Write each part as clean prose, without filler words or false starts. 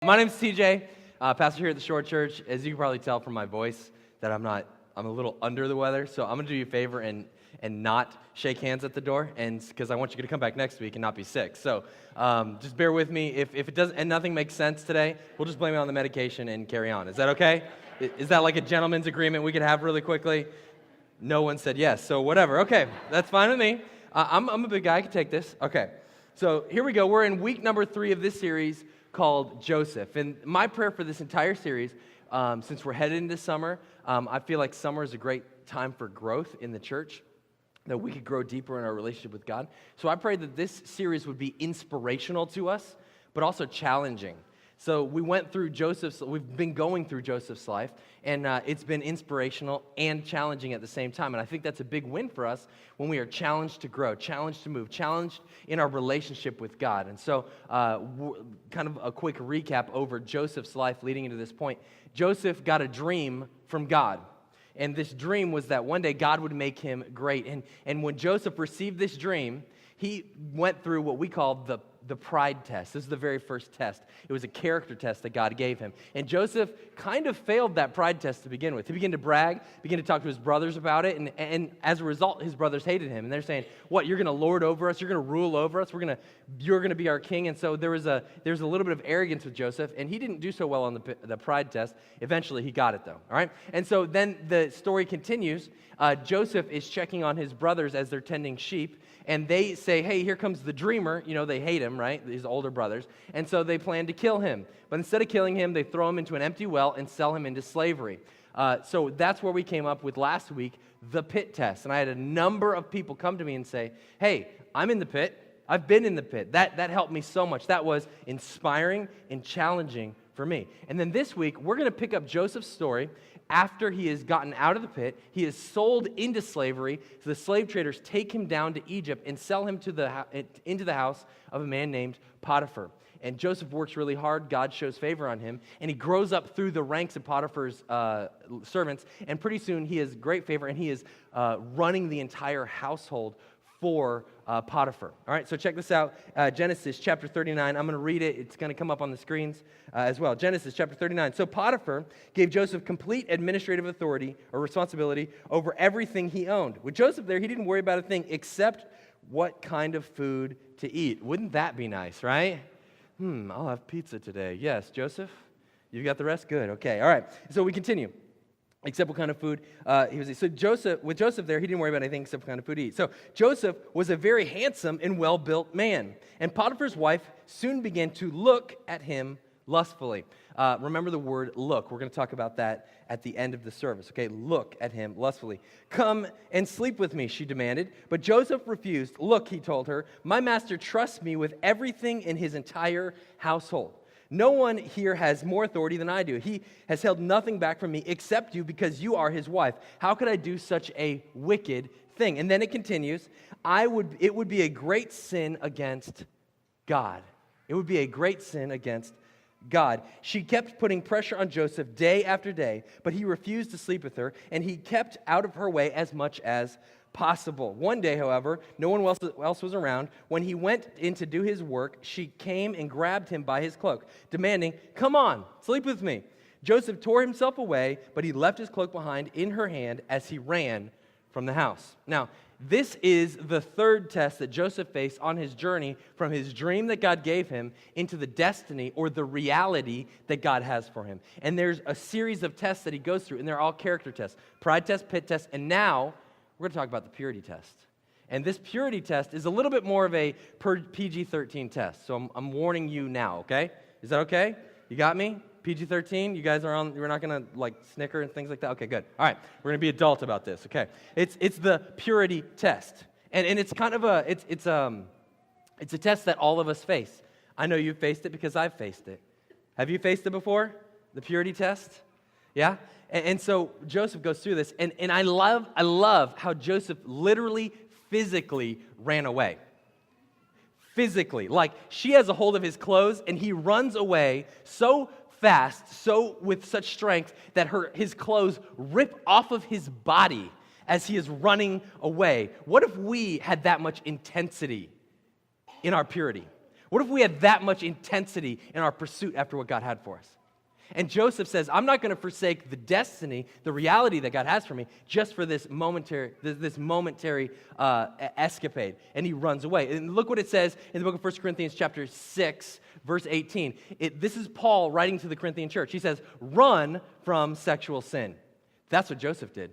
My name's TJ, pastor here at the Shore Church. As you can probably tell from my voice that I'm a little under the weather, so I'm going to do you a favor and not shake hands at the door, and because I want you to come back next week and not be sick. So just bear with me. If it doesn't, and nothing makes sense today, we'll just blame it on the medication and carry on. Is that okay? Is that like a gentleman's agreement we could have really quickly? No one said yes, so whatever. Okay, that's fine with me. I'm a big guy. I can take this. Okay, so here we go. We're in week number 3 of this series called Joseph. And my prayer for this entire series, since we're headed into summer, I feel like summer is a great time for growth in the church, that we could grow deeper in our relationship with God. So I pray that this series would be inspirational to us, but also challenging. So we've been going through Joseph's life, and it's been inspirational and challenging at the same time. And I think that's a big win for us when we are challenged to grow, challenged to move, challenged in our relationship with God. And so kind of a quick recap over Joseph's life leading into this point. Joseph got a dream from God. And this dream was that one day God would make him great. And when Joseph received this dream, he went through what we call the pride test. This is the very first test. It was a character test that God gave him. And Joseph kind of failed that pride test to begin with. He began to brag, began to talk to his brothers about it, and as a result, his brothers hated him. And they're saying, what, you're going to lord over us? You're going to rule over us? You're going to be our king? And so there was a little bit of arrogance with Joseph, and he didn't do so well on the pride test. Eventually, he got it, though. All right? And so then the story continues. Joseph is checking on his brothers as they're tending sheep, and they say, hey, here comes the dreamer. You know, they hate him, right? His older brothers. And so they plan to kill him. But instead of killing him, they throw him into an empty well and sell him into slavery. So that's where we came up with last week, the pit test. And I had a number of people come to me and say, hey, I'm in the pit. I've been in the pit. That helped me so much. That was inspiring and challenging for me. And then this week, we're going to pick up Joseph's story. After he has gotten out of the pit, he is sold into slavery. So the slave traders take him down to Egypt and sell him into the house of a man named Potiphar. And Joseph works really hard. God shows favor on him. And he grows up through the ranks of Potiphar's servants. And pretty soon he has great favor, and he is running the entire household for Potiphar. All right, so check this out. Genesis chapter 39. I'm going to read it. It's going to come up on the screens as well. Genesis chapter 39. So Potiphar gave Joseph complete administrative authority or responsibility over everything he owned. With Joseph there, he didn't worry about a thing except what kind of food to eat. Wouldn't that be nice, right? I'll have pizza today. Yes, Joseph? You got the rest? Good. Okay, all right. So we continue. Except what kind of food with Joseph there, he didn't worry about anything except what kind of food to eat. So Joseph was a very handsome and well-built man. And Potiphar's wife soon began to look at him lustfully. Remember the word look. We're going to talk about that at the end of the service. Okay, look at him lustfully. Come and sleep with me, she demanded. But Joseph refused. Look, he told her, my master trusts me with everything in his entire household. No one here has more authority than I do. He has held nothing back from me except you because you are his wife. How could I do such a wicked thing? And then it continues, it would be a great sin against God. It would be a great sin against God. She kept putting pressure on Joseph day after day, but he refused to sleep with her, and he kept out of her way as much as possible. One day, however, no one else was around. When he went in to do his work, she came and grabbed him by his cloak, demanding, come on, sleep with me. Joseph tore himself away, but he left his cloak behind in her hand as he ran from the house. Now, this is the third test that Joseph faced on his journey from his dream that God gave him into the destiny or the reality that God has for him. And there's a series of tests that he goes through, and they're all character tests, pride test, pit test, and now we're going to talk about the purity test. And this purity test is a little bit more of a PG-13 test. So I'm warning you now, okay? Is that okay? You got me? PG-13? You guys we're not going to snicker and things like that? Okay, good. All right, we're going to be adult about this, okay? It's the purity test. And it's kind of it's a test that all of us face. I know you've faced it because I've faced it. Have you faced it before? The purity test? Yeah? And so Joseph goes through this, and I love how Joseph literally, physically ran away. Physically. Like, she has a hold of his clothes, and he runs away so fast, so with such strength, that his clothes rip off of his body as he is running away. What if we had that much intensity in our purity? What if we had that much intensity in our pursuit after what God had for us? And Joseph says, I'm not going to forsake the destiny, the reality that God has for me, just for this momentary escapade. And he runs away. And look what it says in the book of 1 Corinthians chapter 6, verse 18. This is Paul writing to the Corinthian church. He says, run from sexual sin. That's what Joseph did.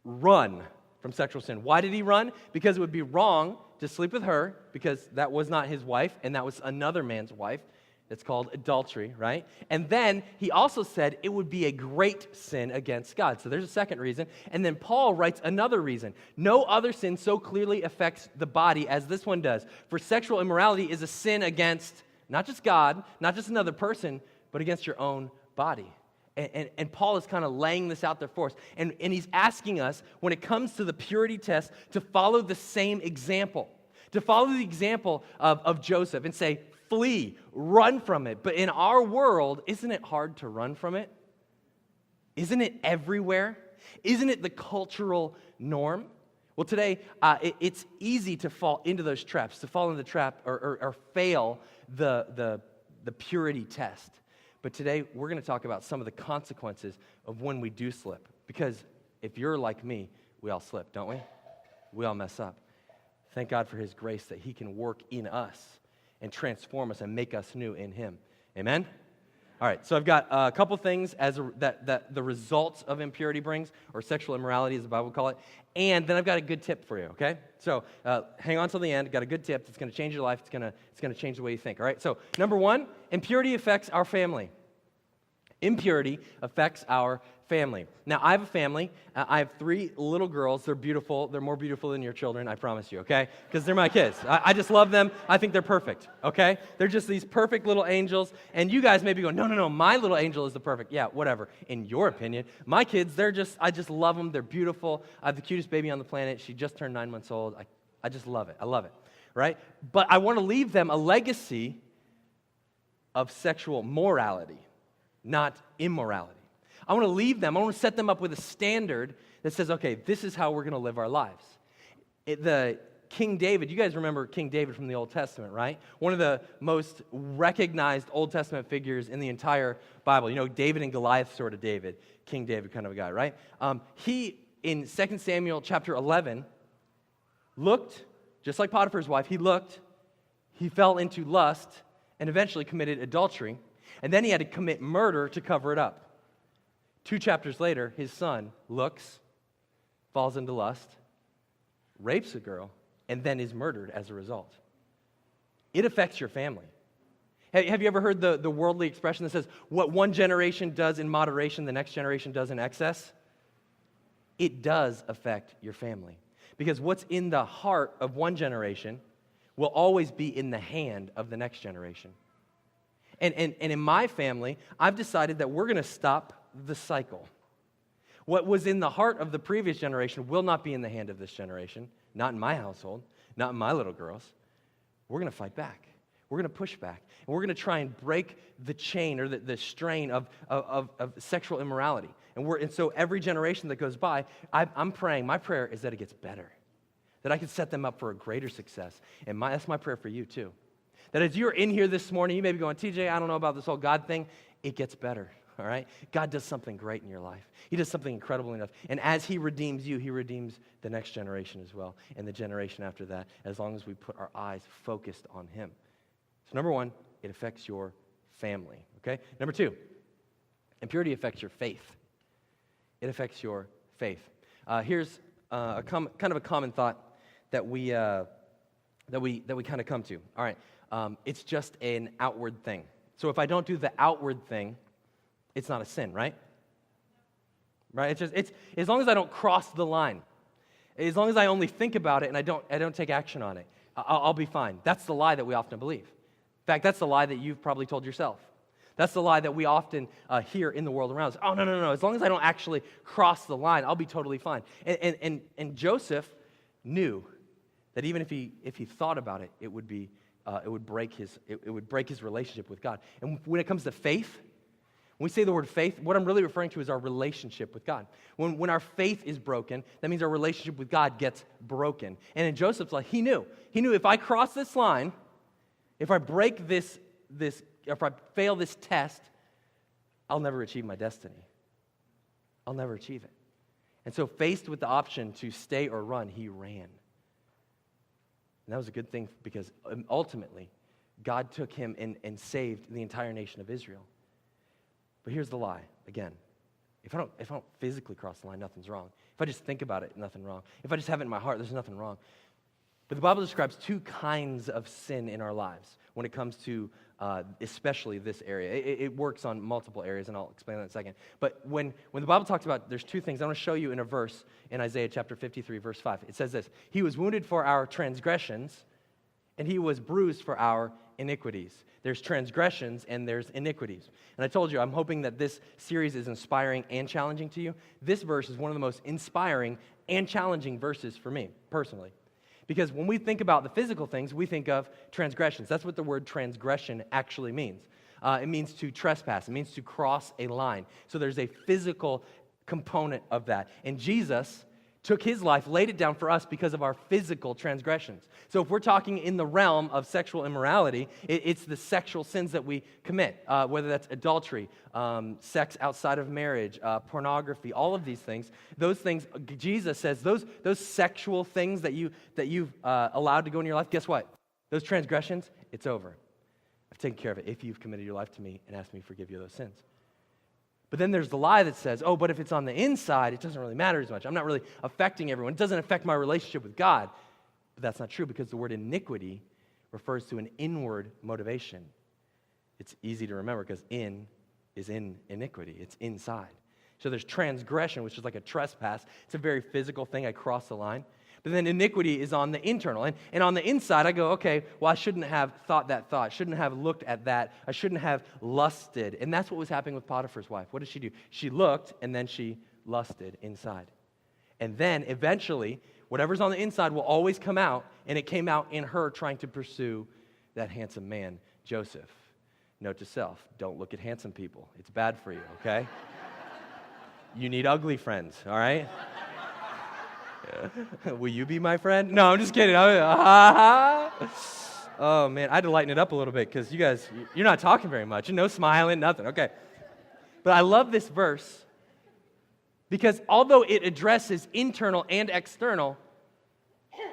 Run from sexual sin. Why did he run? Because it would be wrong to sleep with her, because that was not his wife, and that was another man's wife. It's called adultery, right? And then he also said it would be a great sin against God. So there's a second reason. And then Paul writes another reason. No other sin so clearly affects the body as this one does. For sexual immorality is a sin against not just God, not just another person, but against your own body. And Paul is kind of laying this out there for us. And he's asking us, when it comes to the purity test, to follow the same example. To follow the example of Joseph and say, flee, run from it. But in our world, isn't it hard to run from it? Isn't it everywhere? Isn't it the cultural norm? Well, today, it's easy to fall into those traps, to fall into the trap or fail the purity test. But today, we're going to talk about some of the consequences of when we do slip. Because if you're like me, we all slip, don't we? We all mess up. Thank God for his grace that he can work in us and transform us and make us new in him. Amen? All right, so I've got a couple things that the results of impurity brings, or sexual immorality as the Bible would call it, and then I've got a good tip for you, okay? So hang on till the end. I've got a good tip that's going to change your life. It's going to change the way you think, all right? So number one, impurity affects our family. Impurity affects our family. Now, I have a family. I have 3 little girls. They're beautiful. They're more beautiful than your children, I promise you, okay? Because they're my kids. I just love them. I think they're perfect, okay? They're just these perfect little angels. And you guys may be going, no, my little angel is the perfect. Yeah, whatever. In your opinion. My kids, I just love them. They're beautiful. I have the cutest baby on the planet. She just turned 9 months old. I just love it. I love it, right? But I want to leave them a legacy of sexual morality, not immorality. I want to leave them, I want to set them up with a standard that says, okay, this is how we're going to live our lives. The King David, you guys remember King David from the Old Testament, right? One of the most recognized Old Testament figures in the entire Bible. You know, David and Goliath sort of David, King David kind of a guy, right? He, in 2 Samuel chapter 11, looked, just like Potiphar's wife, he fell into lust, and eventually committed adultery. And then he had to commit murder to cover it up. 2 chapters later, his son looks, falls into lust, rapes a girl, and then is murdered as a result. It affects your family. Have you ever heard the worldly expression that says, what one generation does in moderation, the next generation does in excess? It does affect your family. Because what's in the heart of one generation will always be in the hand of the next generation. And in my family, I've decided that we're going to stop the cycle. What was in the heart of the previous generation will not be in the hand of this generation, not in my household, not in my little girls. We're going to fight back. We're going to push back. And we're going to try and break the chain or the strain of sexual immorality. And so every generation that goes by, I'm praying, my prayer is that it gets better, that I can set them up for a greater success. And that's my prayer for you too. That as you're in here this morning, you may be going, TJ, I don't know about this whole God thing. It gets better, all right? God does something great in your life. He does something incredible enough. And as he redeems you, he redeems the next generation as well, and the generation after that, as long as we put our eyes focused on him. So number one, it affects your family, okay? Number two, impurity affects your faith. It affects your faith. Here's kind of a common thought that we kind of come to. All right. It's just an outward thing. So if I don't do the outward thing, it's not a sin, right? Right? It's as long as I don't cross the line, as long as I only think about it and I don't take action on it, I'll be fine. That's the lie that we often believe. In fact, that's the lie that you've probably told yourself. That's the lie that we often hear in the world around us. Oh, no. As long as I don't actually cross the line, I'll be totally fine. And Joseph knew that even if he thought about it, it would break his relationship with God. And when it comes to faith, when we say the word faith, what I'm really referring to is our relationship with God. When our faith is broken, that means our relationship with God gets broken. And in Joseph's life, he knew if I cross this line, If I break this, if I fail this test, I'll never achieve my destiny. I'll never achieve it. And so faced with the option to stay or run, he ran. And that was a good thing because ultimately, God took him and saved the entire nation of Israel. But here's the lie, again. If I don't physically cross the line, nothing's wrong. If I just think about it, nothing wrong. If I just have it in my heart, there's nothing wrong. But the Bible describes two kinds of sin in our lives when it comes to especially this area. It works on multiple areas, and I'll explain that in a second. But when the Bible talks about, there's two things. I want to show you in a verse in Isaiah chapter 53, verse 5. It says this: He was wounded for our transgressions, and he was bruised for our iniquities. There's transgressions and there's iniquities. And I told you, I'm hoping that this series is inspiring and challenging to you. This verse is one of the most inspiring and challenging verses for me, personally. Because when we think about the physical things, we think of transgressions. That's what the word transgression actually means. It means to trespass. It means to cross a line. So there's a physical component of that. And Jesus took his life, laid it down for us because of our physical transgressions. So if we're talking in the realm of sexual immorality, it's the sexual sins that we commit, whether that's adultery, sex outside of marriage, pornography, all of these things. Those things, Jesus says, those sexual things that you've allowed to go in your life, guess what? Those transgressions, it's over. I've taken care of it if you've committed your life to me and asked me to forgive you of those sins. But then there's the lie that says, oh, but if it's on the inside, it doesn't really matter as much. I'm not really affecting everyone. It doesn't affect my relationship with God. But that's not true because the word iniquity refers to an inward motivation. It's easy to remember because in is in iniquity. It's inside. So there's transgression, which is like a trespass. It's a very physical thing. I cross the line. But then iniquity is on the internal. And on the inside, I go, okay, well, I shouldn't have thought that thought. I shouldn't have looked at that. I shouldn't have lusted. And that's what was happening with Potiphar's wife. What did she do? She looked, and then she lusted inside. And then, eventually, whatever's on the inside will always come out, and it came out in her trying to pursue that handsome man, Joseph. Note to self, don't look at handsome people. It's bad for you, okay? You need ugly friends, all right? Will you be my friend? No, I'm just kidding. Oh, man, I had to lighten it up a little bit because you guys, you're not talking very much. No smiling, nothing. Okay. But I love this verse because although it addresses internal and external,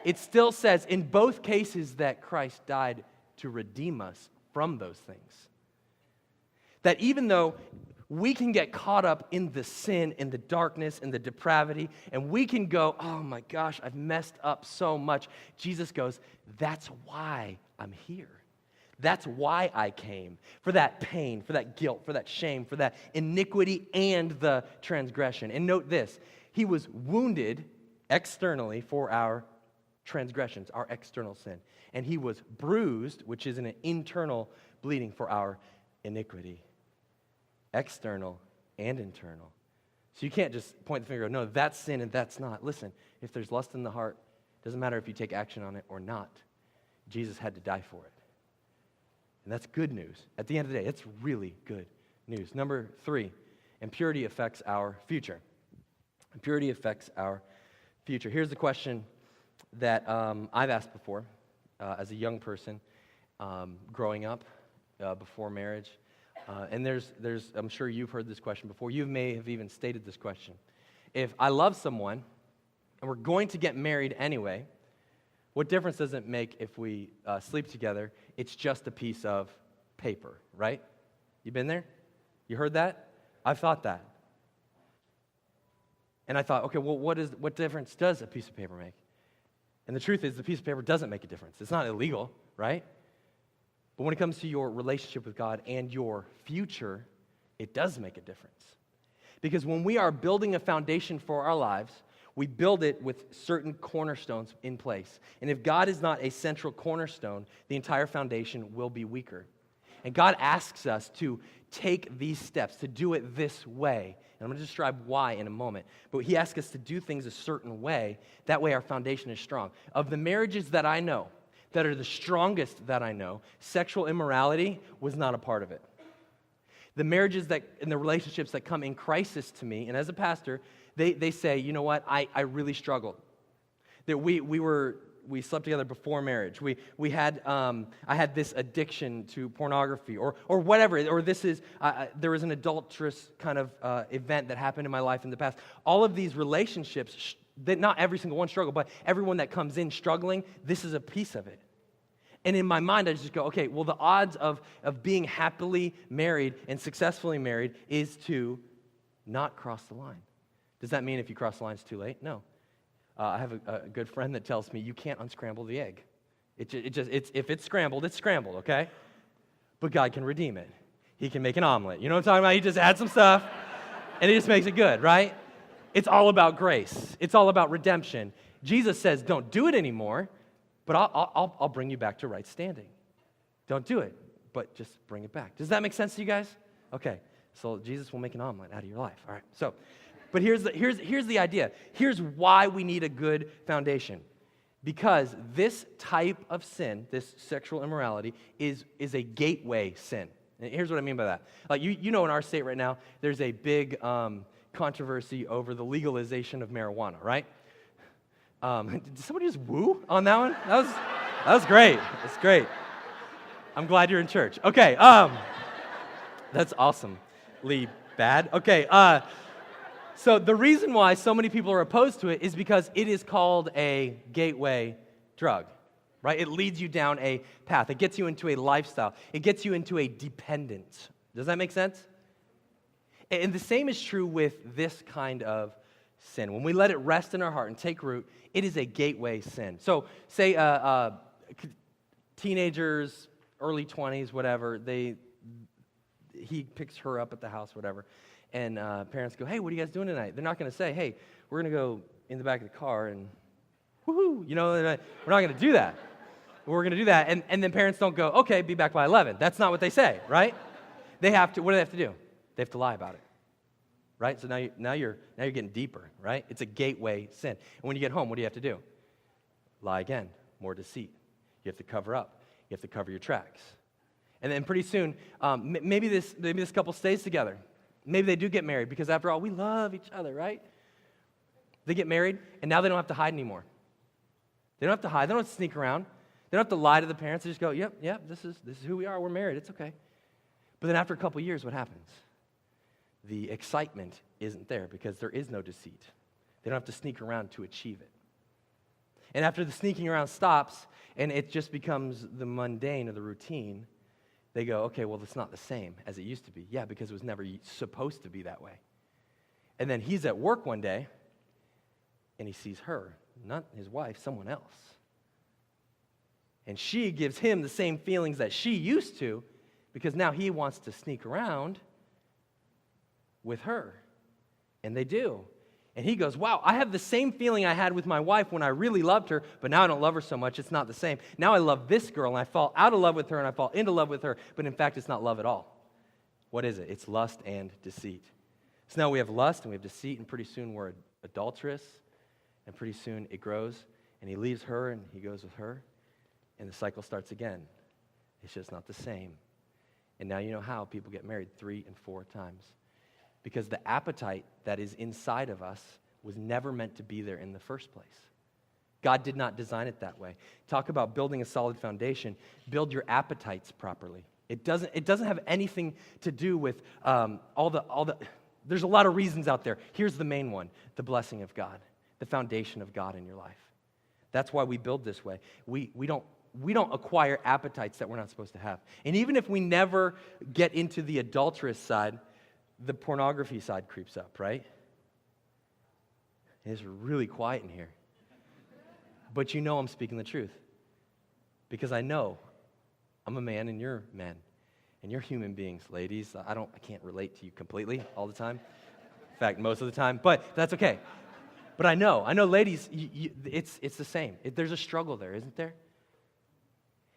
it still says in both cases that Christ died to redeem us from those things. That even though we can get caught up in the sin, in the darkness, in the depravity, and we can go, oh my gosh, I've messed up so much. Jesus goes, that's why I'm here. That's why I came. For that pain, for that guilt, for that shame, for that iniquity and the transgression. And note this, he was wounded externally for our transgressions, our external sin. And he was bruised, which is an internal bleeding, for our iniquity. External and internal. So you can't just point the finger and go, no, that's sin and that's not. Listen, if there's lust in the heart, it doesn't matter if you take action on it or not. Jesus had to die for it. And that's good news. At the end of the day, it's really good news. Number 3, impurity affects our future. Impurity affects our future. Here's the question that I've asked before as a young person growing up before marriage. And there's, I'm sure you've heard this question before. You may have even stated this question. If I love someone and we're going to get married anyway, what difference does it make if we sleep together? It's just a piece of paper, right? You been there? You heard that? I've thought that. And I thought, okay, well, what difference does a piece of paper make? And the truth is, the piece of paper doesn't make a difference. It's not illegal, right? But when it comes to your relationship with God and your future, it does make a difference. Because when we are building a foundation for our lives, we build it with certain cornerstones in place. And if God is not a central cornerstone, the entire foundation will be weaker. And God asks us to take these steps, to do it this way. And I'm going to describe why in a moment. But He asks us to do things a certain way. That way our foundation is strong. Of the marriages that I know, that are the strongest that I know, sexual immorality was not a part of it. The marriages that and the relationships that come in crisis to me, and as a pastor, they say, you know what, I really struggled. That we we slept together before marriage. We had I had this addiction to pornography or whatever, or this is there was an adulterous kind of event that happened in my life in the past. All of these relationships, that not every single one struggle, but everyone that comes in struggling, this is a piece of it. And in my mind, I just go, okay, well, the odds of being happily married and successfully married is to not cross the line. Does that mean if you cross the line, it's too late? No. I have a good friend that tells me you can't unscramble the egg. If it's scrambled, okay? But God can redeem it. He can make an omelet. You know what I'm talking about? He just adds some stuff, and it just makes it good, right? It's all about grace. It's all about redemption. Jesus says, don't do it anymore, but I'll bring you back to right standing. Don't do it, but just bring it back. Does that make sense to you guys? Okay, so Jesus will make an omelet out of your life. All right, so... But here's the idea. Here's why we need a good foundation. Because this type of sin, this sexual immorality, is a gateway sin. And here's what I mean by that. Like you know, in our state right now, there's a big controversy over the legalization of marijuana, right? Did somebody just woo on that one? That was great. That's great. I'm glad you're in church. Okay, that's awesomely bad. Okay, so the reason why so many people are opposed to it is because it is called a gateway drug, right? It leads you down a path. It gets you into a lifestyle. It gets you into a dependence. Does that make sense? And the same is true with this kind of sin. When we let it rest in our heart and take root, it is a gateway sin. So say teenagers, early 20s, whatever, he picks her up at the house, whatever. And parents go, hey, what are you guys doing tonight? They're not going to say, hey, we're going to go in the back of the car and woohoo. You know, we're not going to do that. We're going to do that. And then parents don't go, okay, be back by 11. That's not what they say, right? They have to, what do they have to do? They have to lie about it, right? So now you're getting deeper, right? It's a gateway sin. And when you get home, what do you have to do? Lie again, more deceit. You have to cover up. You have to cover your tracks. And then pretty soon, maybe this couple stays together. Maybe they do get married because, after all, we love each other, right? They get married, and now they don't have to hide anymore. They don't have to hide. They don't have to sneak around. They don't have to lie to the parents. They just go, yep, this is who we are. We're married. It's okay. But then after a couple years, what happens? The excitement isn't there because there is no deceit. They don't have to sneak around to achieve it. And after the sneaking around stops, and it just becomes the mundane or the routine, they go, okay, well, it's not the same as it used to be. Yeah, because it was never supposed to be that way. And then he's at work one day, and he sees her, not his wife, someone else. And she gives him the same feelings that she used to, because now he wants to sneak around with her. And they do. And he goes, wow, I have the same feeling I had with my wife when I really loved her, but now I don't love her so much, it's not the same. Now I love this girl, and I fall out of love with her, and I fall into love with her, but in fact, it's not love at all. What is it? It's lust and deceit. So now we have lust, and we have deceit, and pretty soon we're adulterous, and pretty soon it grows, and he leaves her, and he goes with her, and the cycle starts again. It's just not the same. And now you know how people get married 3 and 4 times. Because the appetite that is inside of us was never meant to be there in the first place. God did not design it that way. Talk about building a solid foundation. Build your appetites properly. It doesn't have anything to do with all the. There's a lot of reasons out there. Here's the main one: the blessing of God, the foundation of God in your life. That's why we build this way. We don't acquire appetites that we're not supposed to have. And even if we never get into the adulterous side, the pornography side creeps up, right? It's really quiet in here. But you know I'm speaking the truth. Because I know I'm a man and you're men. And you're human beings, ladies. I can't relate to you completely all the time. In fact, most of the time. But that's okay. But I know, ladies, it's the same. There's a struggle there, isn't there?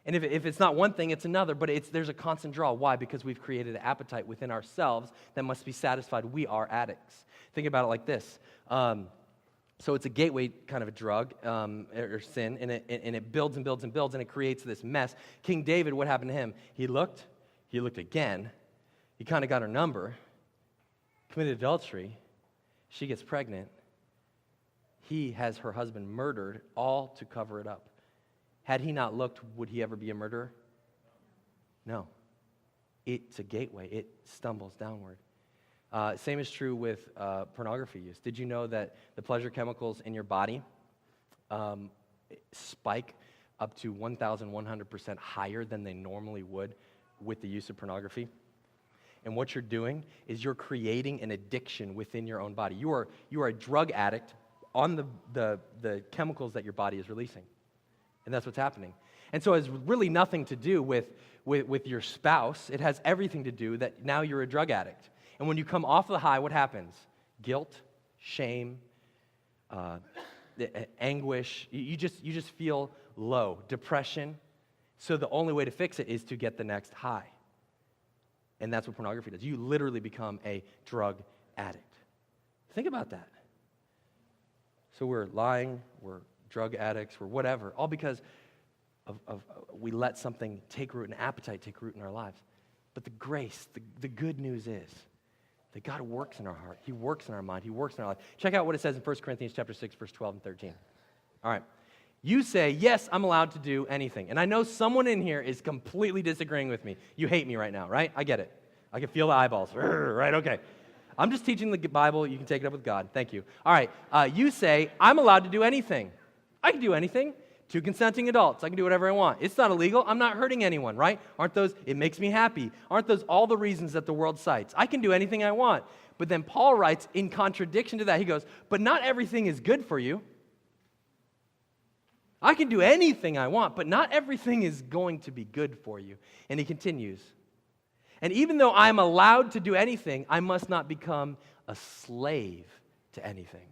And if it's not one thing, it's another, but there's a constant draw. Why? Because we've created an appetite within ourselves that must be satisfied. We are addicts. Think about it like this. So it's a gateway kind of a drug or sin, and it builds and builds and builds, and it creates this mess. King David, what happened to him? He looked again. He kind of got her number, committed adultery. She gets pregnant. He has her husband murdered, all to cover it up. Had he not looked, would he ever be a murderer? No. It's a gateway. It stumbles downward. Same is true with pornography use. Did you know that the pleasure chemicals in your body spike up to 1,100% higher than they normally would with the use of pornography? And what you're doing is you're creating an addiction within your own body. You are a drug addict on the chemicals that your body is releasing. And that's what's happening. And so it has really nothing to do with your spouse. It has everything to do that now you're a drug addict. And when you come off the high, what happens? Guilt, shame, anguish. You just feel low, depression. So the only way to fix it is to get the next high. And that's what pornography does. You literally become a drug addict. Think about that. So we're lying, we're drug addicts, we're whatever, all because of we let something take root, an appetite take root in our lives. But the grace, the good news is that God works in our heart. He works in our mind. He works in our life. Check out what it says in 1 Corinthians chapter 6, verse 12 and 13. All right. You say, yes, I'm allowed to do anything. And I know someone in here is completely disagreeing with me. You hate me right now, right? I get it. I can feel the eyeballs. Right, okay. I'm just teaching the Bible. You can take it up with God. Thank you. All right. You say, I'm allowed to do anything. I can do anything. Two consenting adults. I can do whatever I want. It's not illegal. I'm not hurting anyone, right? Aren't those, it makes me happy. Aren't those all the reasons that the world cites? I can do anything I want. But then Paul writes, in contradiction to that, he goes, but not everything is good for you. I can do anything I want, but not everything is going to be good for you. And he continues, and even though I'm allowed to do anything, I must not become a slave to anything.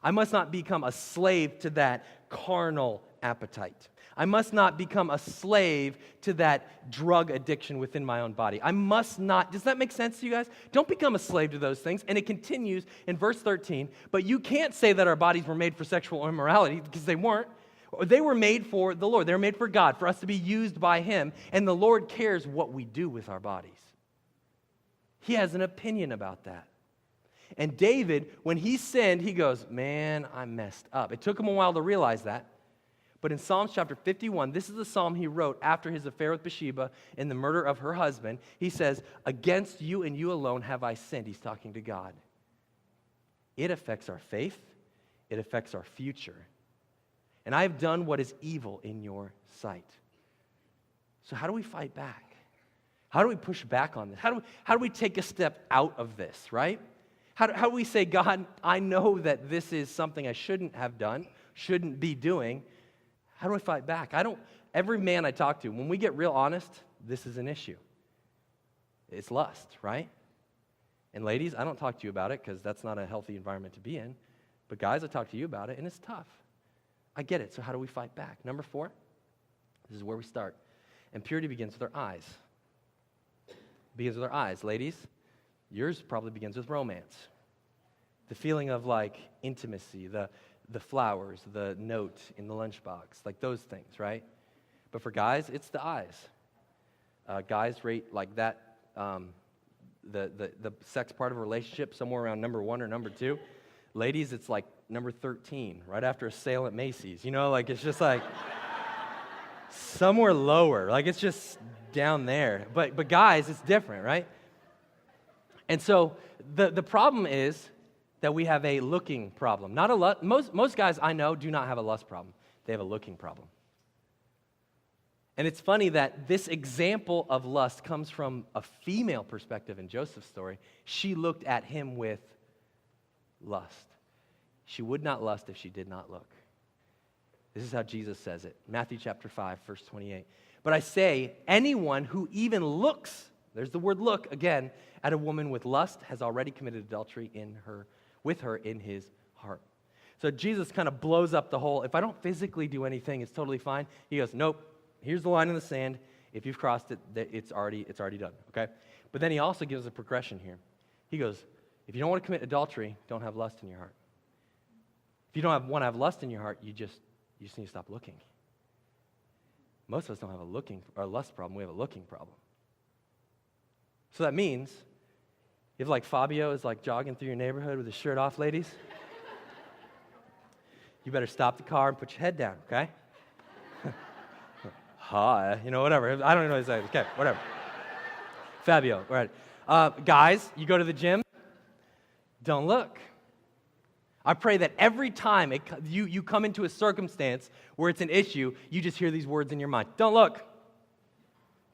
I must not become a slave to that carnal appetite. I must not become a slave to that drug addiction within my own body. I must not, does that make sense to you guys? Don't become a slave to those things. And it continues in verse 13, but you can't say that our bodies were made for sexual immorality because they weren't. They were made for the Lord. They were made for God, for us to be used by Him. And the Lord cares what we do with our bodies. He has an opinion about that. And David, when he sinned, he goes, man, I messed up. It took him a while to realize that. But in Psalms chapter 51, this is the psalm he wrote after his affair with Bathsheba and the murder of her husband. He says, against you and you alone have I sinned. He's talking to God. It affects our faith. It affects our future. And I have done what is evil in your sight. So how do we fight back? How do we push back on this? How do we take a step out of this, right? How do we say, God, I know that this is something I shouldn't have done, shouldn't be doing. How do I fight back? Every man I talk to, when we get real honest, this is an issue. It's lust, right? And ladies, I don't talk to you about it because that's not a healthy environment to be in. But guys, I talk to you about it, and it's tough. I get it. So how do we fight back? Number 4, this is where we start. And purity begins with our eyes. It begins with our eyes. Ladies, yours probably begins with romance. The feeling of like intimacy, the flowers, the note in the lunchbox, like those things, right? But for guys, it's the eyes. Guys rate like that, the sex part of a relationship somewhere around number 1 or number 2. Ladies, it's like number 13, right after a sale at Macy's. You know, like it's just like somewhere lower. Like it's just down there. But guys, it's different, right? And so the problem is that we have a looking problem. Not a most guys I know do not have a lust problem. They have a looking problem. And it's funny that this example of lust comes from a female perspective in Joseph's story. She looked at him with lust. She would not lust if she did not look. This is how Jesus says it. Matthew chapter 5, verse 28. But I say, anyone who even looks, there's the word look again, at a woman with lust has already committed adultery with her in his heart. So Jesus kind of blows up the whole, if I don't physically do anything, it's totally fine. He goes, nope, here's the line in the sand. If you've crossed it, it's already done, okay? But then he also gives a progression here. He goes, if you don't want to commit adultery, don't have lust in your heart. If you don't want to have lust in your heart, you just need to stop looking. Most of us don't have a lust problem. We have a looking problem. So that means, if like Fabio is like jogging through your neighborhood with his shirt off, ladies, you better stop the car and put your head down, okay? hi, whatever. I don't know what to say. Okay, whatever. Fabio, all right. Guys, you go to the gym, don't look. I pray that every time you come into a circumstance where it's an issue, you just hear these words in your mind. Don't look.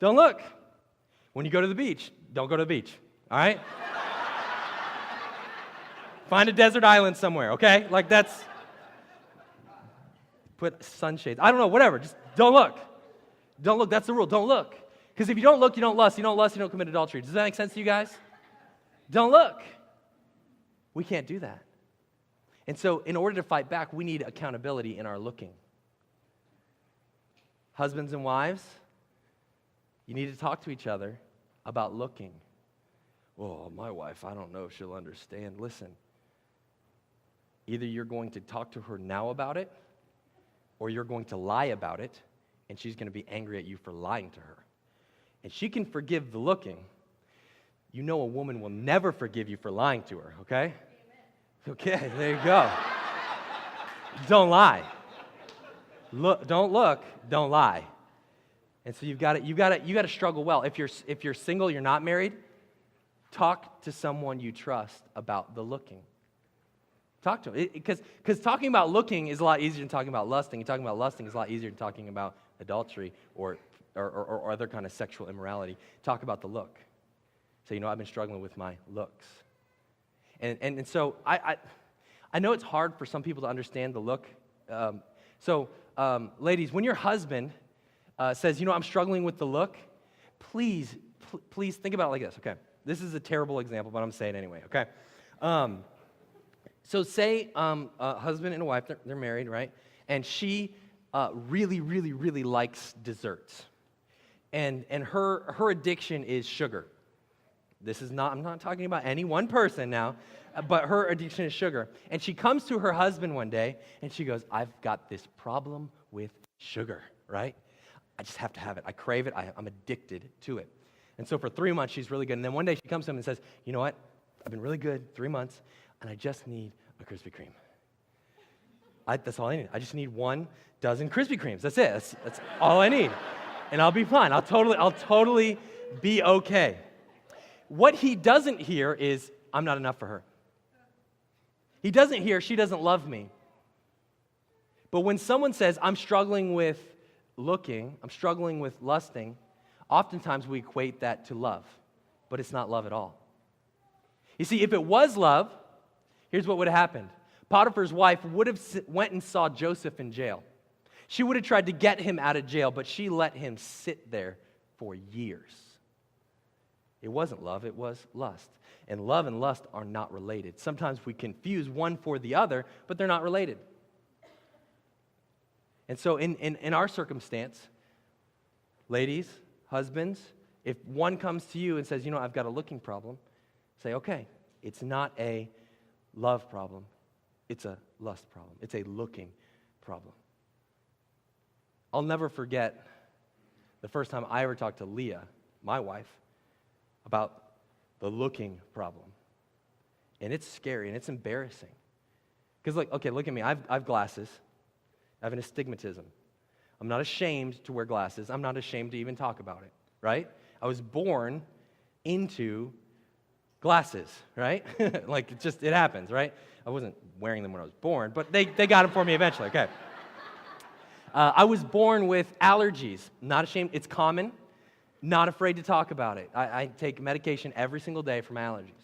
Don't look. When you go to the beach, don't go to the beach, all right? Find a desert island somewhere, okay? Like put sunshades. I don't know, whatever. Just don't look. Don't look. That's the rule. Don't look. Because if you don't look, you don't lust. You don't lust, you don't commit adultery. Does that make sense to you guys? Don't look. We can't do that. And so in order to fight back, we need accountability in our looking. Husbands and wives, you need to talk to each other about looking. Oh, my wife, I don't know if she'll understand. Listen, either you're going to talk to her now about it, or you're going to lie about it, and she's going to be angry at you for lying to her. And she can forgive the looking. You know a woman will never forgive you for lying to her, okay? Okay, there you go. Don't lie. Don't look, don't lie. And so you got to struggle well. If you're single, you're not married, talk to someone you trust about the looking. Talk to them. Because talking about looking is a lot easier than talking about lusting. And talking about lusting is a lot easier than talking about adultery or other kind of sexual immorality. Talk about the look. So, I've been struggling with my looks. And so I know it's hard for some people to understand the look. Ladies, when your husband says, I'm struggling with the look, please think about it like this, okay? This is a terrible example, but I'm saying it anyway, okay? So say a husband and a wife, they're married, right? And she really, really, really likes desserts. And her addiction is sugar. I'm not talking about any one person now, but her addiction is sugar. And she comes to her husband one day, and she goes, I've got this problem with sugar, right? I just have to have it. I crave it. I'm addicted to it. And so for 3 months, she's really good. And then one day she comes to him and says, you know what? I've been really good 3 months, and I just need a Krispy Kreme. That's all I need. I just need 1 dozen Krispy Kremes. That's it. That's all I need. And I'll be fine. I'll totally be okay. What he doesn't hear is, I'm not enough for her. He doesn't hear, she doesn't love me. But when someone says, I'm struggling with looking, I'm struggling with lusting, oftentimes we equate that to love. But it's not love at all. You see, if it was love, here's what would have happened. Potiphar's wife would have went and saw Joseph in jail. She would have tried to get him out of jail, but she let him sit there for years. It wasn't love, it was lust. And love and lust are not related. Sometimes we confuse one for the other, but they're not related. And so in our circumstance, ladies, husbands, if one comes to you and says, I've got a looking problem, say, okay, it's not a love problem, it's a lust problem. It's a looking problem. I'll never forget the first time I ever talked to Leah, my wife, about the looking problem. And it's scary and it's embarrassing. Because look at me. I have glasses. I have an astigmatism. I'm not ashamed to wear glasses. I'm not ashamed to even talk about it, right? I was born into glasses, right? It happens, right? I wasn't wearing them when I was born, but they got them for me eventually, okay. I was born with allergies. Not ashamed. It's common. Not afraid to talk about it. I take medication every single day for my allergies.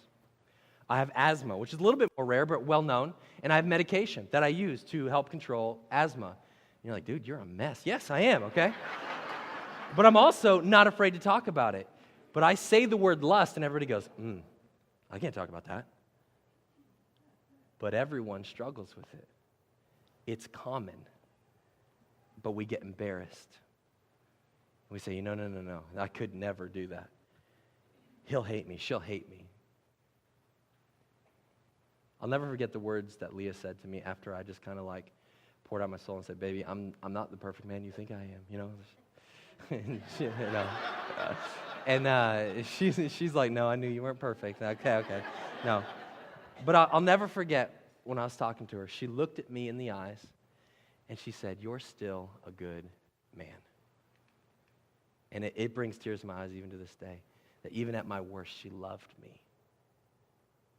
I have asthma, which is a little bit more rare, but well known. And I have medication that I use to help control asthma. And you're like, dude, you're a mess. Yes, I am, okay? But I'm also not afraid to talk about it. But I say the word lust, and everybody goes, I can't talk about that. But everyone struggles with it. It's common. But we get embarrassed. We say, no, I could never do that. He'll hate me, she'll hate me. I'll never forget the words that Leah said to me after I just kind of poured out my soul and said, baby, I'm not the perfect man you think I am, And she's like, no, I knew you weren't perfect. Okay, no. But I'll never forget when I was talking to her, she looked at me in the eyes and she said, you're still a good man. And it brings tears to my eyes even to this day, that even at my worst, she loved me.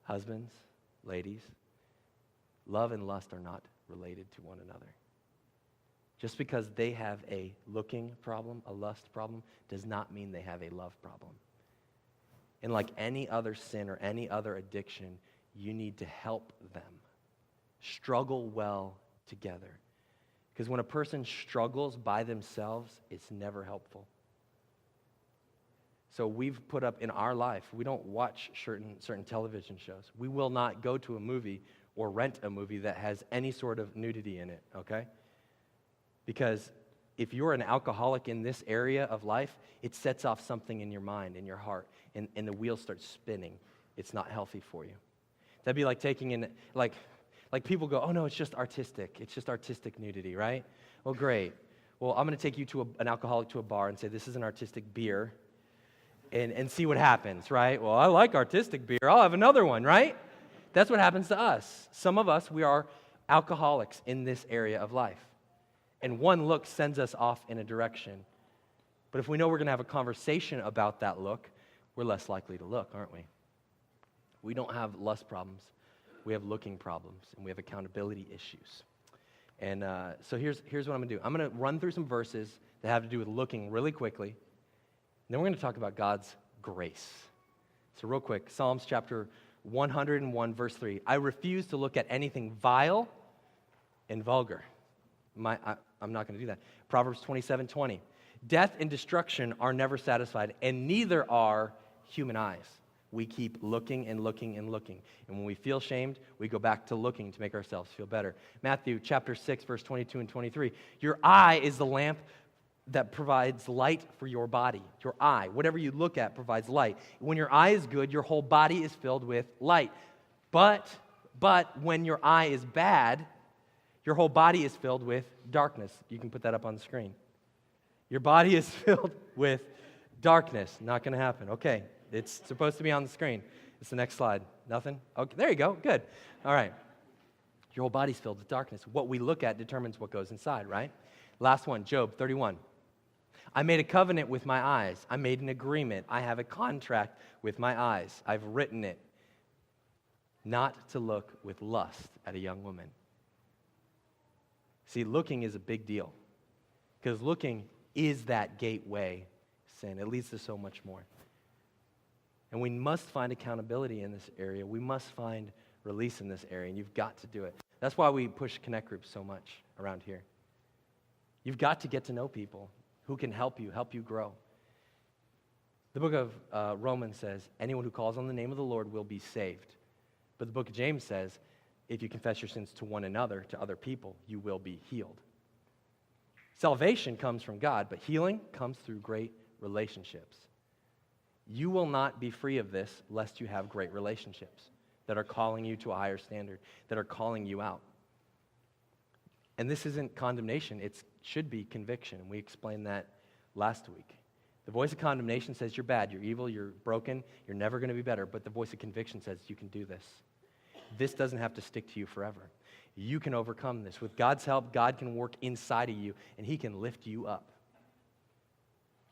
Husbands, ladies, love and lust are not related to one another. Just because they have a looking problem, a lust problem, does not mean they have a love problem. And like any other sin or any other addiction, you need to help them struggle well together. Because when a person struggles by themselves, it's never helpful. So we've put up in our life, we don't watch certain television shows. We will not go to a movie or rent a movie that has any sort of nudity in it, okay? Because if you're an alcoholic in this area of life, it sets off something in your mind, in your heart, and the wheels start spinning. It's not healthy for you. That'd be like taking in, like people go, oh no, it's just artistic nudity, right? Well, great. Well, I'm going to take you to an alcoholic to a bar and say, this is an artistic beer, and see what happens, right? Well, I like artistic beer. I'll have another one, right? That's what happens to us. Some of us, we are alcoholics in this area of life. And one look sends us off in a direction. But if we know we're going to have a conversation about that look, we're less likely to look, aren't we? We don't have lust problems. We have looking problems, and we have accountability issues. And so here's what I'm going to do. I'm going to run through some verses that have to do with looking really quickly. And then we're going to talk about God's grace. So real quick, Psalms chapter 101, verse 3. I refuse to look at anything vile and vulgar. I'm not going to do that. Proverbs 27:20. Death and destruction are never satisfied, and neither are human eyes. We keep looking and looking and looking. And when we feel shamed, we go back to looking to make ourselves feel better. Matthew chapter 6, verse 22 and 23. Your eye is the lamp that provides light for your body. Your eye, whatever you look at, provides light. When your eye is good, your whole body is filled with light. But when your eye is bad, your whole body is filled with darkness. You can put that up on the screen. Your body is filled with darkness. Not going to happen. Okay, it's supposed to be on the screen. It's the next slide. Nothing? Okay, there you go. Good. All right. Your whole body's filled with darkness. What we look at determines what goes inside, right? Last one, Job 31. I made a covenant with my eyes. I made an agreement. I have a contract with my eyes. I've written it. Not to look with lust at a young woman. See, looking is a big deal. Because looking is that gateway sin. It leads to so much more. And we must find accountability in this area. We must find release in this area. And you've got to do it. That's why we push connect groups so much around here. You've got to get to know people who can help you grow. The book of Romans says, anyone who calls on the name of the Lord will be saved. But the book of James says, if you confess your sins to one another, to other people, you will be healed. Salvation comes from God, but healing comes through great relationships. You will not be free of this lest you have great relationships that are calling you to a higher standard, that are calling you out. And this isn't condemnation, it should be conviction. We explained that last week. The voice of condemnation says you're bad, you're evil, you're broken, you're never going to be better. But the voice of conviction says you can do this. This doesn't have to stick to you forever. You can overcome this. With God's help, God can work inside of you, and He can lift you up.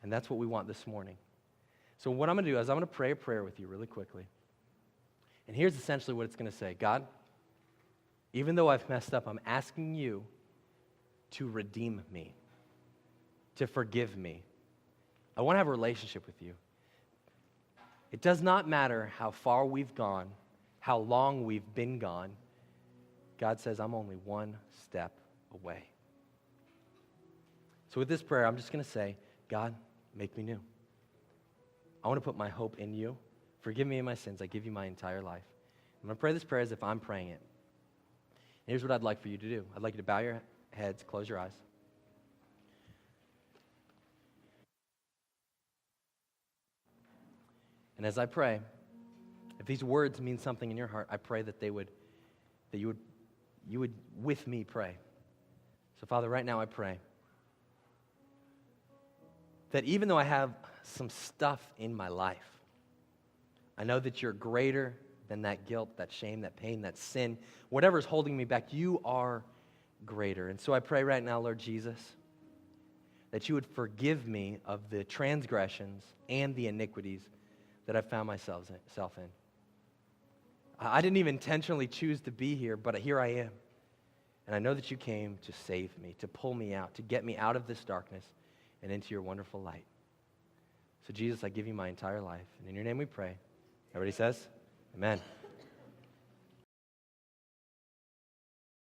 And that's what we want this morning. So what I'm going to do is I'm going to pray a prayer with you really quickly. And here's essentially what it's going to say. God, even though I've messed up, I'm asking you to redeem me, to forgive me. I want to have a relationship with you. It does not matter how far we've gone, how long we've been gone. God says, I'm only one step away. So with this prayer, I'm just going to say, God, make me new. I want to put my hope in you. Forgive me of my sins. I give you my entire life. I'm going to pray this prayer as if I'm praying it. And here's what I'd like for you to do. I'd like you to bow your heads, close your eyes. And as I pray, if these words mean something in your heart, I pray that you would with me pray. So Father, right now I pray that even though I have some stuff in my life, I know that you're greater than that guilt, that shame, that pain, that sin, whatever's holding me back. You are greater. And so I pray right now, Lord Jesus, that you would forgive me of the transgressions and the iniquities that I've found myself in. I didn't even intentionally choose to be here, but here I am. And I know that you came to save me, to pull me out, to get me out of this darkness and into your wonderful light. So Jesus, I give you my entire life. And in your name we pray. Everybody says, amen.